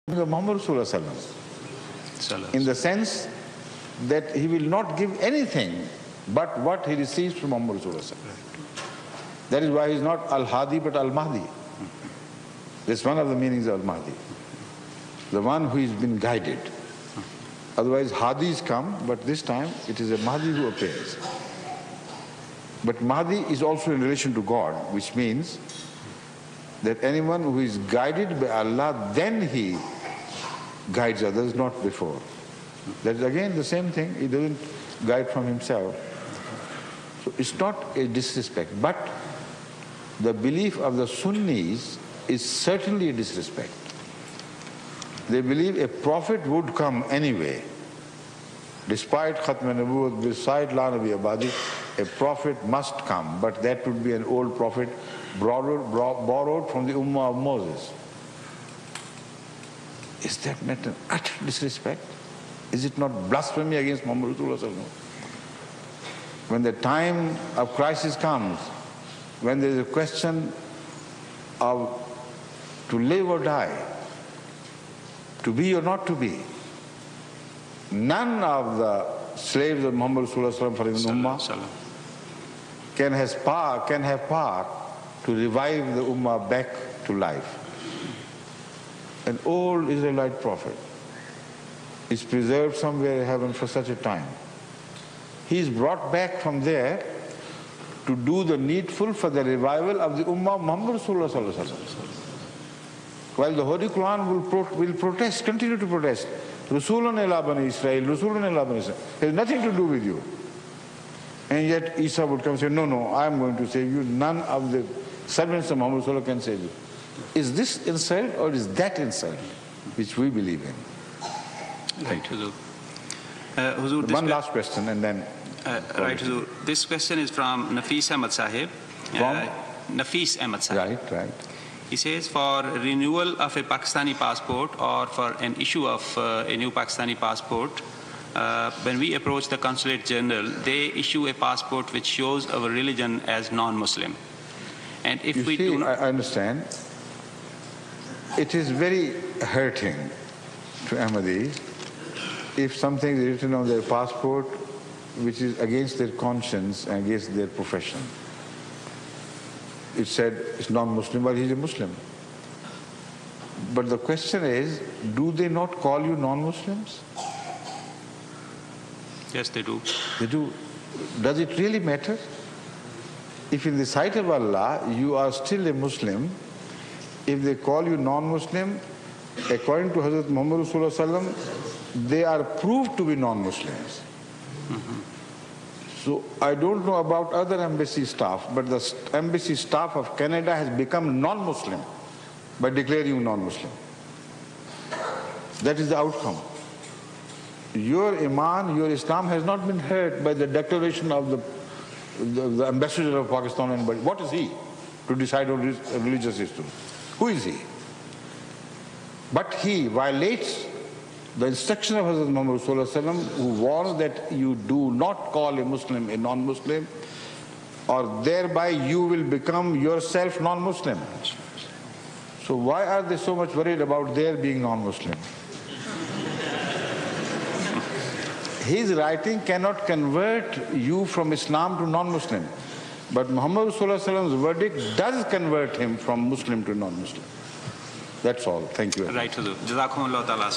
Muhammad Sallallahu Alaihi Wasallam, in the sense that he will not give anything but what he receives from Muhammad Sallallahu Alaihi Wasallam. That is why he is not Al-Hadi but Al-Mahdi. That's one of the meanings of Al-Mahdi. The one who has been guided. Otherwise Hadis come, but this time it is a Mahdi who appears. But Mahdi is also in relation to God, which means that anyone who is guided by Allah, then he guides others, not before. That is again the same thing, he doesn't guide from himself. So it's not a disrespect, but the belief of the Sunnis is certainly a disrespect. They believe a prophet would come anyway. Despite Khatm an-Nubuwwat, beside La Nabi Abadi, a prophet must come, but that would be an old prophet borrowed from the Ummah of Moses. Is that not an utter disrespect? Is it not blasphemy against Muhammad Rasulullah? When the time of crisis comes, when there is a question of to live or die, to be or not to be, none of the slaves of Muhammad Rasulullah for his Ummah can have power to revive the Ummah back to life. An old Israelite prophet is preserved somewhere in heaven for such a time. He is brought back from there to do the needful for the revival of the Ummah of Muhammad Rasulullah. While the Holy Quran will protest, continue to protest. Rasulun ila bani Israel, Rasulun ila bani Israel. It has nothing to do with you. And yet Isa would come and say, no, I am going to save you. None of the servants of Muhammad Rasulullah can save you. Is this insult or is that insult which we believe in? Right, Huzur. One last question and then... right, Huzur. This question is from Nafis Ahmad Sahib. From? Nafis Ahmad Sahib. Right. He says, for renewal of a Pakistani passport or for an issue of a new Pakistani passport, when we approach the Consulate General, they issue a passport which shows our religion as non-Muslim. And if we do not... I understand. It is very hurting to Ahmadis if something is written on their passport which is against their conscience and against their profession. It said it's non-Muslim, but he's a Muslim. But the question is, do they not call you non-Muslims? Yes, they do. They do. Does it really matter? If in the sight of Allah you are still a Muslim, if they call you non-Muslim, according to Hazrat Muhammad Rasulullah, they are proved to be non-Muslims. So I don't know about other embassy staff, but the embassy staff of Canada has become non-Muslim by declaring you non-Muslim. That is the outcome. Your Iman, your Islam has not been hurt by the declaration of the ambassador of Pakistan. And what is he to decide on religious issues? Who is he? But he violates the instruction of Hazrat Muhammad Rasulullah, who warns that you do not call a Muslim a non-Muslim, or thereby you will become yourself non-Muslim. So why are they so much worried about their being non-Muslim? His writing cannot convert you from Islam to non-Muslim. But Muhammad Rasulullah's verdict does convert him from Muslim to non-Muslim. That's all. Thank you. Right, Huzur. Jazakumullah ta'ala.